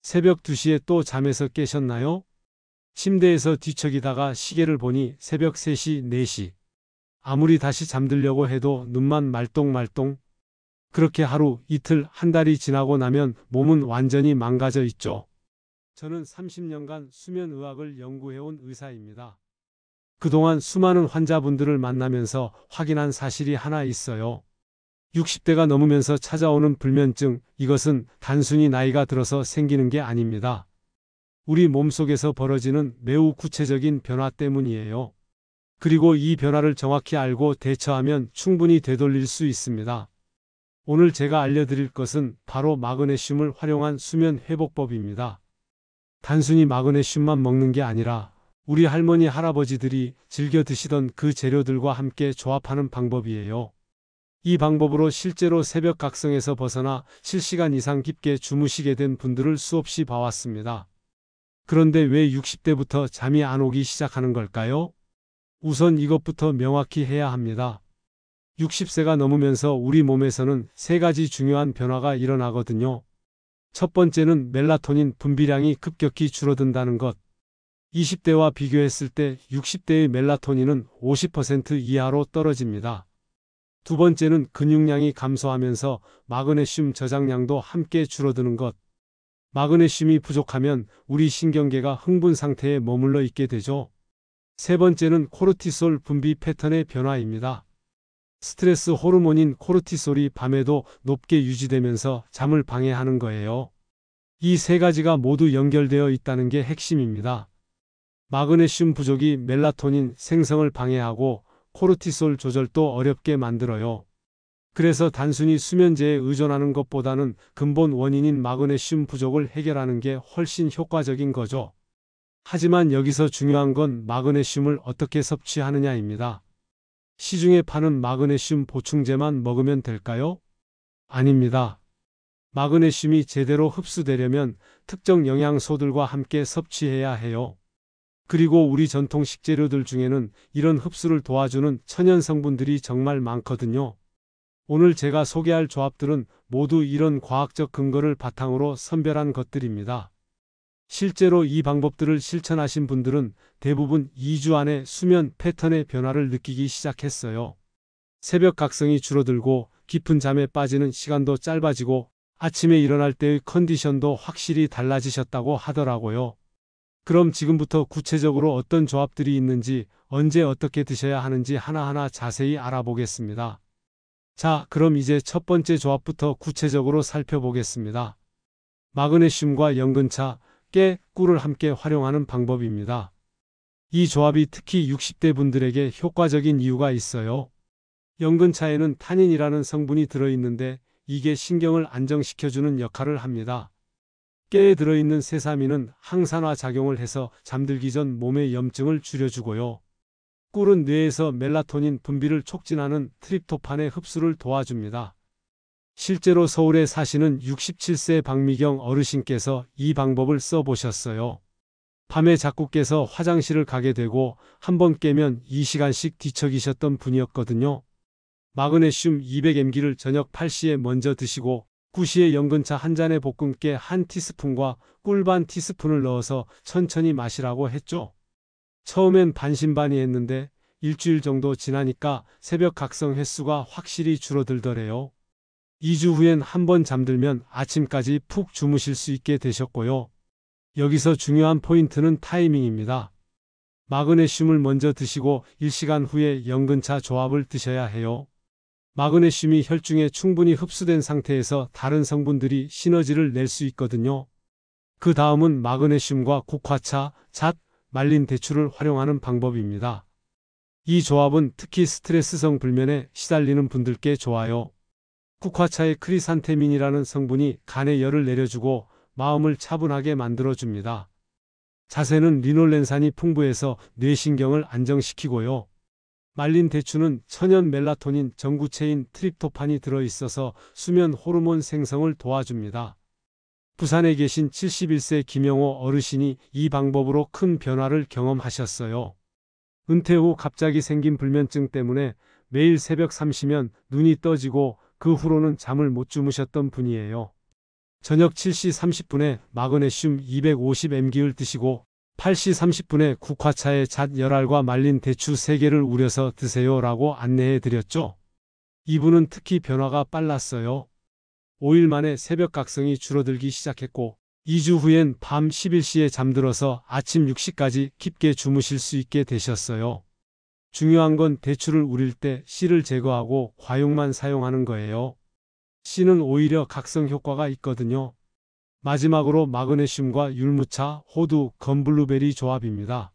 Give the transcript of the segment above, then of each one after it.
새벽 2시에 또 잠에서 깨셨나요? 침대에서 뒤척이다가 시계를 보니 새벽 3시, 4시. 아무리 다시 잠들려고 해도 눈만 말똥말똥. 그렇게 하루, 이틀, 한 달이 지나고 나면 몸은 완전히 망가져 있죠. 저는 30년간 수면의학을 연구해온 의사입니다. 그동안 수많은 환자분들을 만나면서 확인한 사실이 하나 있어요. 60대가 넘으면서 찾아오는 불면증, 이것은 단순히 나이가 들어서 생기는 게 아닙니다. 우리 몸속에서 벌어지는 매우 구체적인 변화 때문이에요. 그리고 이 변화를 정확히 알고 대처하면 충분히 되돌릴 수 있습니다. 오늘 제가 알려드릴 것은 바로 마그네슘을 활용한 수면 회복법입니다. 단순히 마그네슘만 먹는 게 아니라 우리 할머니, 할아버지들이 즐겨 드시던 그 재료들과 함께 조합하는 방법이에요. 이 방법으로 실제로 새벽 각성에서 벗어나 실시간 이상 깊게 주무시게 된 분들을 수없이 봐왔습니다. 그런데 왜 60대부터 잠이 안 오기 시작하는 걸까요? 우선 이것부터 명확히 해야 합니다. 60세가 넘으면서 우리 몸에서는 3가지 중요한 변화가 일어나거든요. 첫 번째는 멜라토닌 분비량이 급격히 줄어든다는 것. 20대와 비교했을 때 60대의 멜라토닌은 50% 이하로 떨어집니다. 두 번째는 근육량이 감소하면서 마그네슘 저장량도 함께 줄어드는 것. 마그네슘이 부족하면 우리 신경계가 흥분 상태에 머물러 있게 되죠. 세 번째는 코르티솔 분비 패턴의 변화입니다. 스트레스 호르몬인 코르티솔이 밤에도 높게 유지되면서 잠을 방해하는 거예요. 이 3가지가 모두 연결되어 있다는 게 핵심입니다. 마그네슘 부족이 멜라토닌 생성을 방해하고 코르티솔 조절도 어렵게 만들어요. 그래서 단순히 수면제에 의존하는 것보다는 근본 원인인 마그네슘 부족을 해결하는 게 훨씬 효과적인 거죠. 하지만 여기서 중요한 건 마그네슘을 어떻게 섭취하느냐입니다. 시중에 파는 마그네슘 보충제만 먹으면 될까요? 아닙니다. 마그네슘이 제대로 흡수되려면 특정 영양소들과 함께 섭취해야 해요. 그리고 우리 전통 식재료들 중에는 이런 흡수를 도와주는 천연 성분들이 정말 많거든요. 오늘 제가 소개할 조합들은 모두 이런 과학적 근거를 바탕으로 선별한 것들입니다. 실제로 이 방법들을 실천하신 분들은 대부분 2주 안에 수면 패턴의 변화를 느끼기 시작했어요. 새벽 각성이 줄어들고 깊은 잠에 빠지는 시간도 짧아지고 아침에 일어날 때의 컨디션도 확실히 달라지셨다고 하더라고요. 그럼 지금부터 구체적으로 어떤 조합들이 있는지, 언제 어떻게 드셔야 하는지 하나하나 자세히 알아보겠습니다. 자, 그럼 이제 첫 번째 조합부터 구체적으로 살펴보겠습니다. 마그네슘과 연근차, 깨, 꿀을 함께 활용하는 방법입니다. 이 조합이 특히 60대 분들에게 효과적인 이유가 있어요. 연근차에는 타닌이라는 성분이 들어있는데 이게 신경을 안정시켜주는 역할을 합니다. 깨에 들어있는 세사민은 항산화 작용을 해서 잠들기 전 몸의 염증을 줄여주고요. 꿀은 뇌에서 멜라토닌 분비를 촉진하는 트립토판의 흡수를 도와줍니다. 실제로 서울에 사시는 67세 박미경 어르신께서 이 방법을 써보셨어요. 밤에 자꾸 깨서 화장실을 가게 되고 한 번 깨면 2시간씩 뒤척이셨던 분이었거든요. 마그네슘 200mg를 저녁 8시에 먼저 드시고 9시에 연근차 한 잔에 볶은 깨 한 티스푼과 꿀 반 티스푼을 넣어서 천천히 마시라고 했죠. 처음엔 반신반의했는데 일주일 정도 지나니까 새벽 각성 횟수가 확실히 줄어들더래요. 2주 후엔 한 번 잠들면 아침까지 푹 주무실 수 있게 되셨고요. 여기서 중요한 포인트는 타이밍입니다. 마그네슘을 먼저 드시고 1시간 후에 연근차 조합을 드셔야 해요. 마그네슘이 혈중에 충분히 흡수된 상태에서 다른 성분들이 시너지를 낼 수 있거든요. 그 다음은 마그네슘과 국화차, 잣, 말린 대추를 활용하는 방법입니다. 이 조합은 특히 스트레스성 불면에 시달리는 분들께 좋아요. 국화차의 크리산테민이라는 성분이 간에 열을 내려주고 마음을 차분하게 만들어줍니다. 잣에는 리놀렌산이 풍부해서 뇌신경을 안정시키고요. 말린 대추는 천연 멜라토닌 전구체인 트립토판이 들어있어서 수면 호르몬 생성을 도와줍니다. 부산에 계신 71세 김영호 어르신이 이 방법으로 큰 변화를 경험하셨어요. 은퇴 후 갑자기 생긴 불면증 때문에 매일 새벽 3시면 눈이 떠지고 그 후로는 잠을 못 주무셨던 분이에요. 저녁 7시 30분에 마그네슘 250mg를 드시고 8시 30분에 국화차에 잣 열알과 말린 대추 3개를 우려서 드세요 라고 안내해 드렸죠. 이분은 특히 변화가 빨랐어요. 5일 만에 새벽 각성이 줄어들기 시작했고 2주 후엔 밤 11시에 잠들어서 아침 6시까지 깊게 주무실 수 있게 되셨어요. 중요한 건 대추를 우릴 때 씨를 제거하고 과육만 사용하는 거예요. 씨는 오히려 각성 효과가 있거든요. 마지막으로 마그네슘과 율무차, 호두, 건블루베리 조합입니다.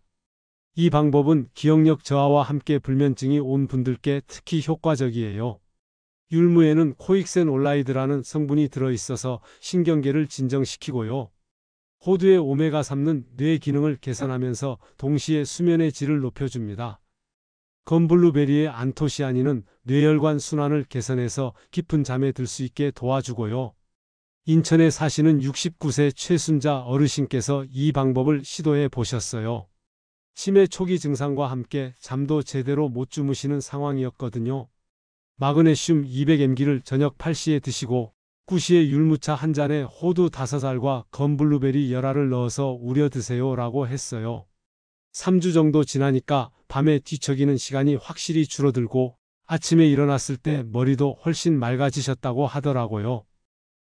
이 방법은 기억력 저하와 함께 불면증이 온 분들께 특히 효과적이에요. 율무에는 코익센올라이드라는 성분이 들어있어서 신경계를 진정시키고요. 호두의 오메가3는 뇌 기능을 개선하면서 동시에 수면의 질을 높여줍니다. 건블루베리의 안토시아닌은 뇌혈관 순환을 개선해서 깊은 잠에 들 수 있게 도와주고요. 인천에 사시는 69세 최순자 어르신께서 이 방법을 시도해 보셨어요. 치매 초기 증상과 함께 잠도 제대로 못 주무시는 상황이었거든요. 마그네슘 200mg를 저녁 8시에 드시고 9시에 율무차 한 잔에 호두 5알과 건블루베리 열알을 넣어서 우려 드세요 라고 했어요. 3주 정도 지나니까 밤에 뒤척이는 시간이 확실히 줄어들고 아침에 일어났을 때 머리도 훨씬 맑아지셨다고 하더라고요.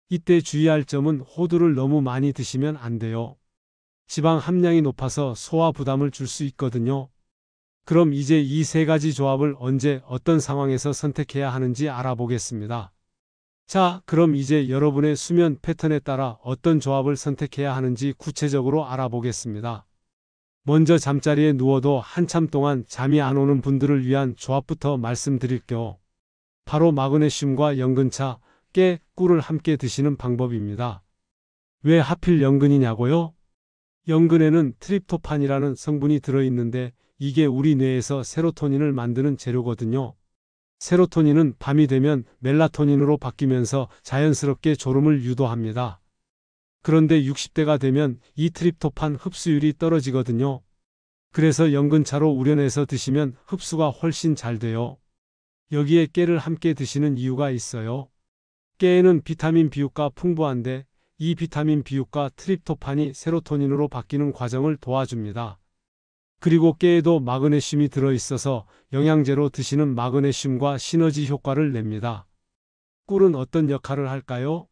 이때 주의할 점은 호두를 너무 많이 드시면 안 돼요. 지방 함량이 높아서 소화 부담을 줄 수 있거든요. 그럼 이제 이 3가지 조합을 언제 어떤 상황에서 선택해야 하는지 알아보겠습니다. 자, 그럼 이제 여러분의 수면 패턴에 따라 어떤 조합을 선택해야 하는지 구체적으로 알아보겠습니다. 먼저 잠자리에 누워도 한참 동안 잠이 안 오는 분들을 위한 조합부터 말씀드릴게요. 바로 마그네슘과 연근차, 깨, 꿀을 함께 드시는 방법입니다. 왜 하필 연근이냐고요? 연근에는 트립토판이라는 성분이 들어있는데 이게 우리 뇌에서 세로토닌을 만드는 재료거든요. 세로토닌은 밤이 되면 멜라토닌으로 바뀌면서 자연스럽게 졸음을 유도합니다. 그런데 60대가 되면 이 트립토판 흡수율이 떨어지거든요. 그래서 연근차로 우려내서 드시면 흡수가 훨씬 잘 돼요. 여기에 깨를 함께 드시는 이유가 있어요. 깨에는 비타민 B유가 풍부한데 이 비타민 B유가 트립토판이 세로토닌으로 바뀌는 과정을 도와줍니다. 그리고 깨에도 마그네슘이 들어있어서 영양제로 드시는 마그네슘과 시너지 효과를 냅니다. 꿀은 어떤 역할을 할까요?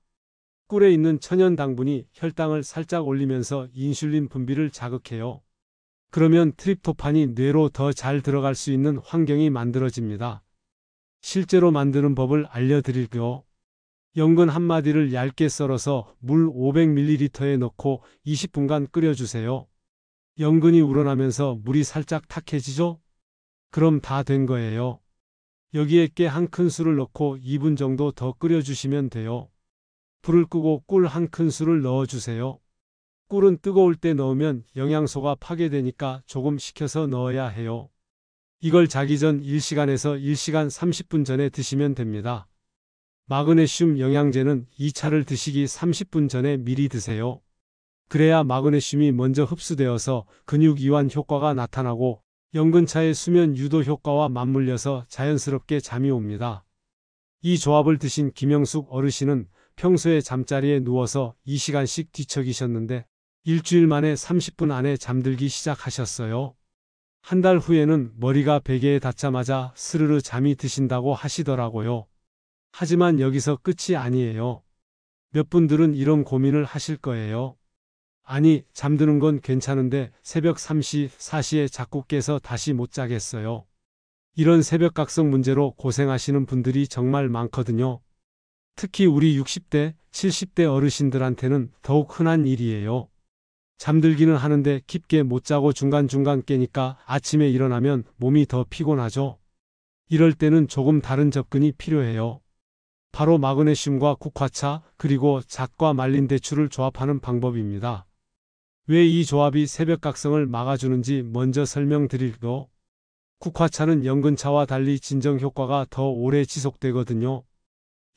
꿀에 있는 천연 당분이 혈당을 살짝 올리면서 인슐린 분비를 자극해요. 그러면 트립토판이 뇌로 더 잘 들어갈 수 있는 환경이 만들어집니다. 실제로 만드는 법을 알려드릴게요. 연근 한 마디를 얇게 썰어서 물 500ml에 넣고 20분간 끓여주세요. 연근이 우러나면서 물이 살짝 탁해지죠? 그럼 다 된 거예요. 여기에 깨 한 큰술을 넣고 2분 정도 더 끓여주시면 돼요. 불을 끄고 꿀 한 큰술을 넣어주세요. 꿀은 뜨거울 때 넣으면 영양소가 파괴되니까 조금 식혀서 넣어야 해요. 이걸 자기 전 1시간에서 1시간 30분 전에 드시면 됩니다. 마그네슘 영양제는 2차를 드시기 30분 전에 미리 드세요. 그래야 마그네슘이 먼저 흡수되어서 근육 이완 효과가 나타나고 연근차의 수면 유도 효과와 맞물려서 자연스럽게 잠이 옵니다. 이 조합을 드신 김영숙 어르신은 평소에 잠자리에 누워서 2시간씩 뒤척이셨는데 일주일 만에 30분 안에 잠들기 시작하셨어요. 한 달 후에는 머리가 베개에 닿자마자 스르르 잠이 드신다고 하시더라고요. 하지만 여기서 끝이 아니에요. 몇 분들은 이런 고민을 하실 거예요. 아니, 잠드는 건 괜찮은데 새벽 3시, 4시에 자꾸 깨서 다시 못 자겠어요. 이런 새벽 각성 문제로 고생하시는 분들이 정말 많거든요. 특히 우리 60대, 70대 어르신들한테는 더욱 흔한 일이에요. 잠들기는 하는데 깊게 못 자고 중간중간 깨니까 아침에 일어나면 몸이 더 피곤하죠. 이럴 때는 조금 다른 접근이 필요해요. 바로 마그네슘과 국화차 그리고 잣과 말린 대추를 조합하는 방법입니다. 왜 이 조합이 새벽 각성을 막아주는지 먼저 설명드릴게요. 국화차는 연근차와 달리 진정 효과가 더 오래 지속되거든요.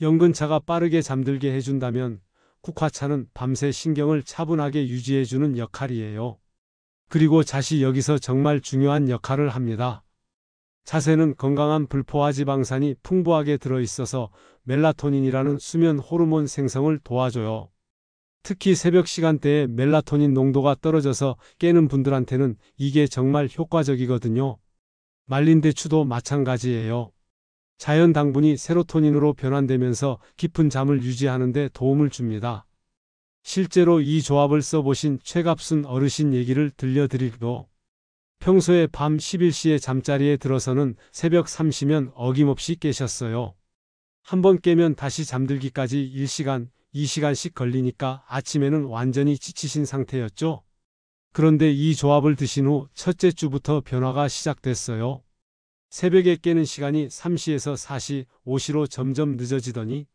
연근차가 빠르게 잠들게 해준다면 국화차는 밤새 신경을 차분하게 유지해주는 역할이에요. 그리고 잣이 여기서 정말 중요한 역할을 합니다. 잣에는 건강한 불포화 지방산이 풍부하게 들어있어서 멜라토닌이라는 수면 호르몬 생성을 도와줘요. 특히 새벽 시간대에 멜라토닌 농도가 떨어져서 깨는 분들한테는 이게 정말 효과적이거든요. 말린 대추도 마찬가지예요. 자연 당분이 세로토닌으로 변환되면서 깊은 잠을 유지하는 데 도움을 줍니다. 실제로 이 조합을 써보신 최갑순 어르신 얘기를 들려드리고, 평소에 밤 11시에 잠자리에 들어서는 새벽 3시면 어김없이 깨셨어요. 한번 깨면 다시 잠들기까지 1시간, 2시간씩 걸리니까 아침에는 완전히 지치신 상태였죠. 그런데 이 조합을 드신 후 첫째 주부터 변화가 시작됐어요. 새벽에 깨는 시간이 3시에서 4시, 5시로 점점 늦어지더니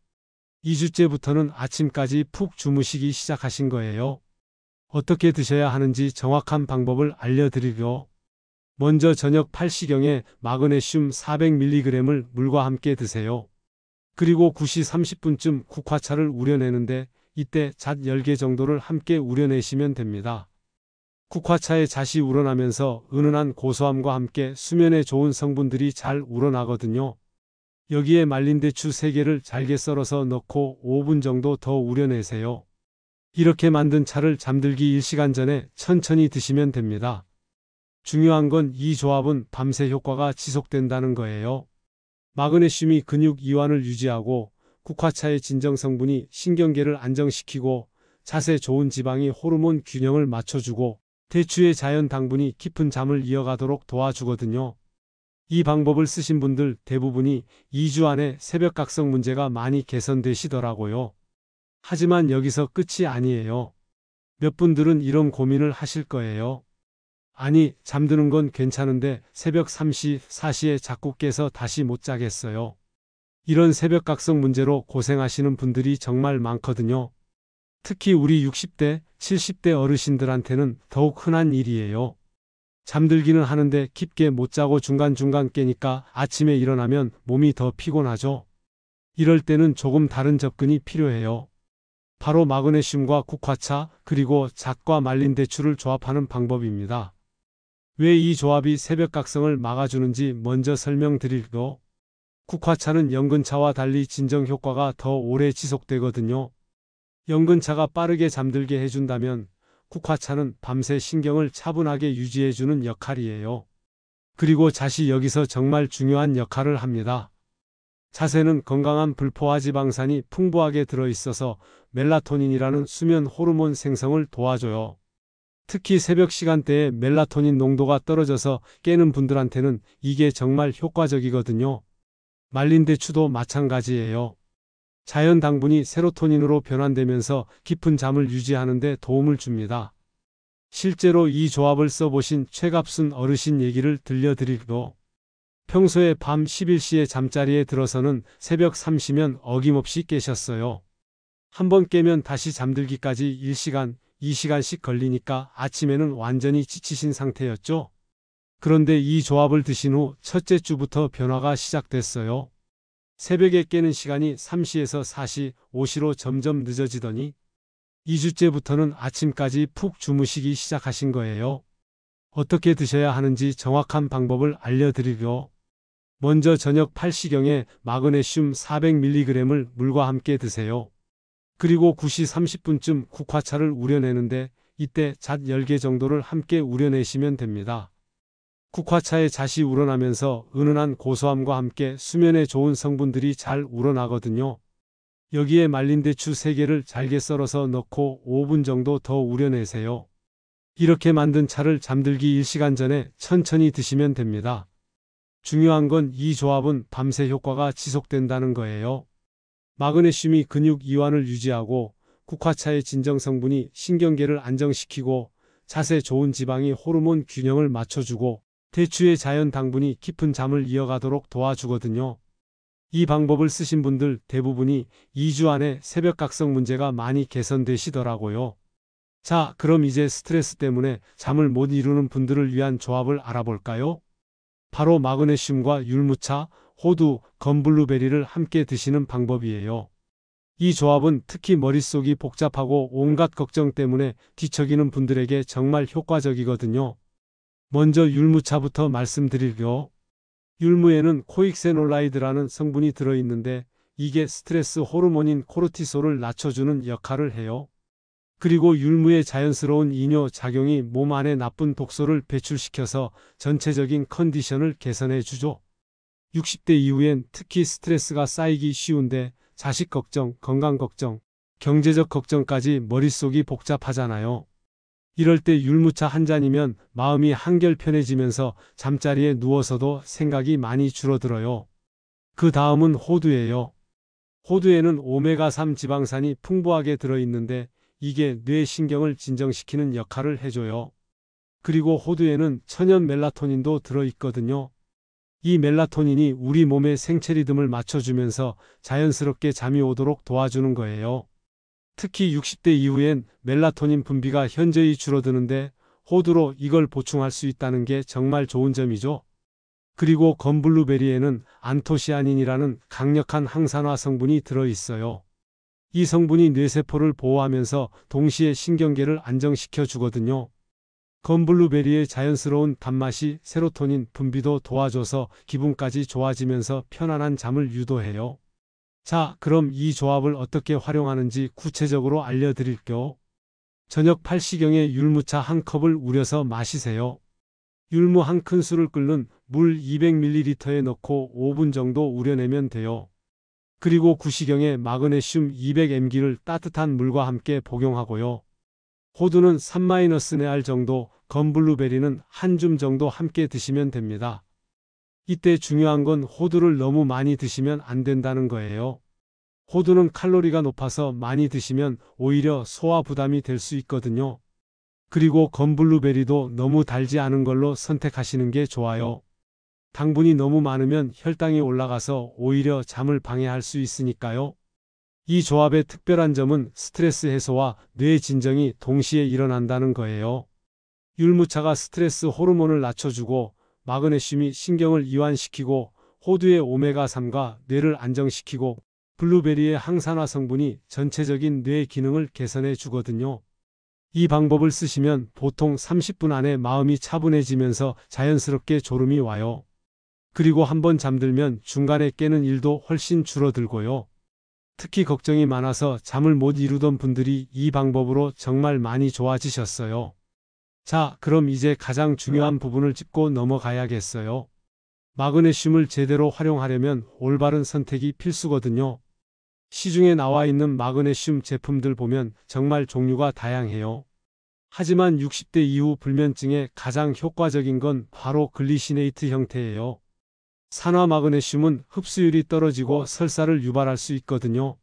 2주째부터는 아침까지 푹 주무시기 시작하신 거예요. 어떻게 드셔야 하는지 정확한 방법을 알려드리려. 먼저 저녁 8시경에 마그네슘 400mg을 물과 함께 드세요. 그리고 9시 30분쯤 국화차를 우려내는데 이때 잣 10개 정도를 함께 우려내시면 됩니다. 국화차의 잣이 우러나면서 은은한 고소함과 함께 수면에 좋은 성분들이 잘 우러나거든요. 여기에 말린 대추 3개를 잘게 썰어서 넣고 5분 정도 더 우려내세요. 이렇게 만든 차를 잠들기 1시간 전에 천천히 드시면 됩니다. 중요한 건 이 조합은 밤새 효과가 지속된다는 거예요. 마그네슘이 근육 이완을 유지하고 국화차의 진정 성분이 신경계를 안정시키고 잣에 좋은 지방이 호르몬 균형을 맞춰주고 대추의 자연 당분이 깊은 잠을 이어가도록 도와주거든요. 이 방법을 쓰신 분들 대부분이 2주 안에 새벽각성 문제가 많이 개선되시더라고요. 하지만 여기서 끝이 아니에요. 몇 분들은 이런 고민을 하실 거예요. 아니, 잠드는 건 괜찮은데 새벽 3시, 4시에 자꾸 깨서 다시 못 자겠어요. 이런 새벽각성 문제로 고생하시는 분들이 정말 많거든요. 특히 우리 60대, 70대 어르신들한테는 더욱 흔한 일이에요. 잠들기는 하는데 깊게 못 자고 중간중간 깨니까 아침에 일어나면 몸이 더 피곤하죠. 이럴 때는 조금 다른 접근이 필요해요. 바로 마그네슘과 국화차 그리고 잣과 말린 대추를 조합하는 방법입니다. 왜 이 조합이 새벽각성을 막아주는지 먼저 설명드릴게요. 국화차는 연근차와 달리 진정 효과가 더 오래 지속되거든요. 연근차가 빠르게 잠들게 해준다면 국화차는 밤새 신경을 차분하게 유지해주는 역할이에요. 그리고 잣이 여기서 정말 중요한 역할을 합니다. 잣에는 건강한 불포화 지방산이 풍부하게 들어있어서 멜라토닌이라는 수면 호르몬 생성을 도와줘요. 특히 새벽 시간대에 멜라토닌 농도가 떨어져서 깨는 분들한테는 이게 정말 효과적이거든요. 말린 대추도 마찬가지예요. 자연 당분이 세로토닌으로 변환되면서 깊은 잠을 유지하는 데 도움을 줍니다. 실제로 이 조합을 써보신 최갑순 어르신 얘기를 들려드리고, 평소에 밤 11시에 잠자리에 들어서는 새벽 3시면 어김없이 깨셨어요. 한번 깨면 다시 잠들기까지 1시간, 2시간씩 걸리니까 아침에는 완전히 지치신 상태였죠. 그런데 이 조합을 드신 후 첫째 주부터 변화가 시작됐어요. 새벽에 깨는 시간이 3시에서 4시, 5시로 점점 늦어지더니 2주째부터는 아침까지 푹 주무시기 시작하신 거예요. 어떻게 드셔야 하는지 정확한 방법을 알려드리려. 먼저 저녁 8시경에 마그네슘 400mg을 물과 함께 드세요. 그리고 9시 30분쯤 국화차를 우려내는데 이때 잣 10개 정도를 함께 우려내시면 됩니다. 국화차의 잣이 우러나면서 은은한 고소함과 함께 수면에 좋은 성분들이 잘 우러나거든요. 여기에 말린 대추 3개를 잘게 썰어서 넣고 5분 정도 더 우려내세요. 이렇게 만든 차를 잠들기 1시간 전에 천천히 드시면 됩니다. 중요한 건 이 조합은 밤새 효과가 지속된다는 거예요. 마그네슘이 근육 이완을 유지하고 국화차의 진정 성분이 신경계를 안정시키고 잣에 좋은 지방이 호르몬 균형을 맞춰주고 대추의 자연 당분이 깊은 잠을 이어가도록 도와주거든요. 이 방법을 쓰신 분들 대부분이 2주 안에 새벽각성 문제가 많이 개선되시더라고요. 자, 그럼 이제 스트레스 때문에 잠을 못 이루는 분들을 위한 조합을 알아볼까요? 바로 마그네슘과 율무차, 호두, 건블루베리를 함께 드시는 방법이에요. 이 조합은 특히 머릿속이 복잡하고 온갖 걱정 때문에 뒤척이는 분들에게 정말 효과적이거든요. 먼저 율무차부터 말씀드릴게요. 율무에는 코익세놀라이드라는 성분이 들어있는데 이게 스트레스 호르몬인 코르티솔을 낮춰주는 역할을 해요. 그리고 율무의 자연스러운 이뇨 작용이 몸 안에 나쁜 독소를 배출시켜서 전체적인 컨디션을 개선해 주죠. 60대 이후엔 특히 스트레스가 쌓이기 쉬운데 자식 걱정, 건강 걱정, 경제적 걱정까지 머릿속이 복잡하잖아요. 이럴 때 율무차 한 잔이면 마음이 한결 편해지면서 잠자리에 누워서도 생각이 많이 줄어들어요. 그 다음은 호두예요. 호두에는 오메가3 지방산이 풍부하게 들어있는데 이게 뇌 신경을 진정시키는 역할을 해줘요. 그리고 호두에는 천연 멜라토닌도 들어있거든요. 이 멜라토닌이 우리 몸의 생체 리듬을 맞춰주면서 자연스럽게 잠이 오도록 도와주는 거예요. 특히 60대 이후엔 멜라토닌 분비가 현저히 줄어드는데 호두로 이걸 보충할 수 있다는 게 정말 좋은 점이죠. 그리고 건블루베리에는 안토시아닌이라는 강력한 항산화 성분이 들어있어요. 이 성분이 뇌세포를 보호하면서 동시에 신경계를 안정시켜 주거든요. 건블루베리의 자연스러운 단맛이 세로토닌 분비도 도와줘서 기분까지 좋아지면서 편안한 잠을 유도해요. 자, 그럼 이 조합을 어떻게 활용하는지 구체적으로 알려드릴게요. 저녁 8시경에 율무차 한 컵을 우려서 마시세요. 율무 한 큰술을 끓는 물 200ml에 넣고 5분 정도 우려내면 돼요. 그리고 9시경에 마그네슘 200mg를 따뜻한 물과 함께 복용하고요. 호두는 3-4알 정도, 건블루베리는 한 줌 정도 함께 드시면 됩니다. 이때 중요한 건 호두를 너무 많이 드시면 안 된다는 거예요. 호두는 칼로리가 높아서 많이 드시면 오히려 소화 부담이 될 수 있거든요. 그리고 건블루베리도 너무 달지 않은 걸로 선택하시는 게 좋아요. 당분이 너무 많으면 혈당이 올라가서 오히려 잠을 방해할 수 있으니까요. 이 조합의 특별한 점은 스트레스 해소와 뇌 진정이 동시에 일어난다는 거예요. 율무차가 스트레스 호르몬을 낮춰주고 마그네슘이 신경을 이완시키고 호두의 오메가3가 뇌를 안정시키고 블루베리의 항산화 성분이 전체적인 뇌 기능을 개선해 주거든요. 이 방법을 쓰시면 보통 30분 안에 마음이 차분해지면서 자연스럽게 졸음이 와요. 그리고 한번 잠들면 중간에 깨는 일도 훨씬 줄어들고요. 특히 걱정이 많아서 잠을 못 이루던 분들이 이 방법으로 정말 많이 좋아지셨어요. 자, 그럼 이제 가장 중요한 부분을 짚고 넘어가야겠어요. 마그네슘을 제대로 활용하려면 올바른 선택이 필수거든요. 시중에 나와 있는 마그네슘 제품들 보면 정말 종류가 다양해요. 하지만 60대 이후 불면증에 가장 효과적인 건 바로 글리시네이트 형태예요. 산화 마그네슘은 흡수율이 떨어지고 설사를 유발할 수 있거든요.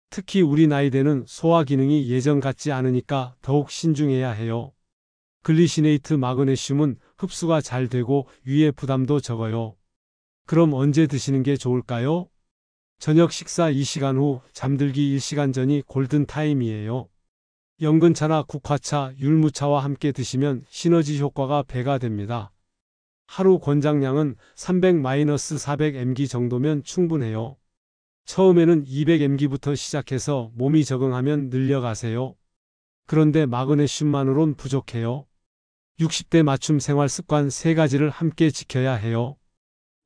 특히 우리 나이대는 소화 기능이 예전 같지 않으니까 더욱 신중해야 해요. 글리시네이트 마그네슘은 흡수가 잘 되고 위의 부담도 적어요. 그럼 언제 드시는 게 좋을까요? 저녁 식사 2시간 후, 잠들기 1시간 전이 골든타임이에요. 연근차나 국화차, 율무차와 함께 드시면 시너지 효과가 배가 됩니다. 하루 권장량은 300-400mg 정도면 충분해요. 처음에는 200mg부터 시작해서 몸이 적응하면 늘려가세요. 그런데 마그네슘만으론 부족해요. 60대 맞춤 생활 습관 3가지를 함께 지켜야 해요.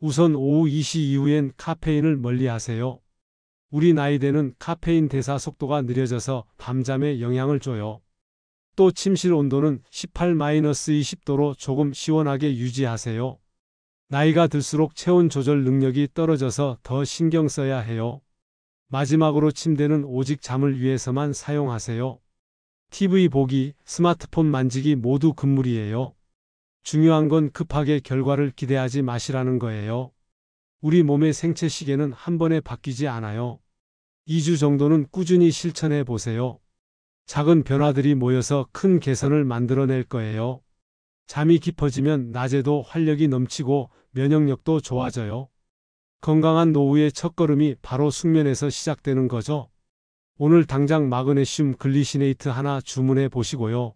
우선 오후 2시 이후엔 카페인을 멀리하세요. 우리 나이대는 카페인 대사 속도가 느려져서 밤잠에 영향을 줘요. 또 침실 온도는 18-20도로 조금 시원하게 유지하세요. 나이가 들수록 체온 조절 능력이 떨어져서 더 신경 써야 해요. 마지막으로 침대는 오직 잠을 위해서만 사용하세요. TV 보기, 스마트폰 만지기 모두 금물이에요. 중요한 건 급하게 결과를 기대하지 마시라는 거예요. 우리 몸의 생체 시계는 한 번에 바뀌지 않아요. 2주 정도는 꾸준히 실천해 보세요. 작은 변화들이 모여서 큰 개선을 만들어낼 거예요. 잠이 깊어지면 낮에도 활력이 넘치고 면역력도 좋아져요. 건강한 노후의 첫걸음이 바로 숙면에서 시작되는 거죠. 오늘 당장 마그네슘 글리시네이트 하나 주문해 보시고요.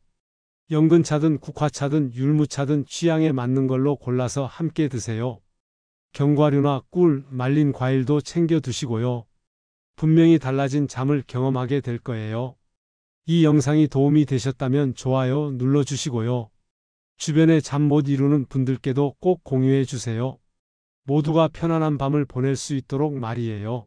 연근차든 국화차든 율무차든 취향에 맞는 걸로 골라서 함께 드세요. 견과류나 꿀, 말린 과일도 챙겨 두시고요. 분명히 달라진 잠을 경험하게 될 거예요. 이 영상이 도움이 되셨다면 좋아요 눌러주시고요. 주변에 잠 못 이루는 분들께도 꼭 공유해 주세요. 모두가 편안한 밤을 보낼 수 있도록 말이에요.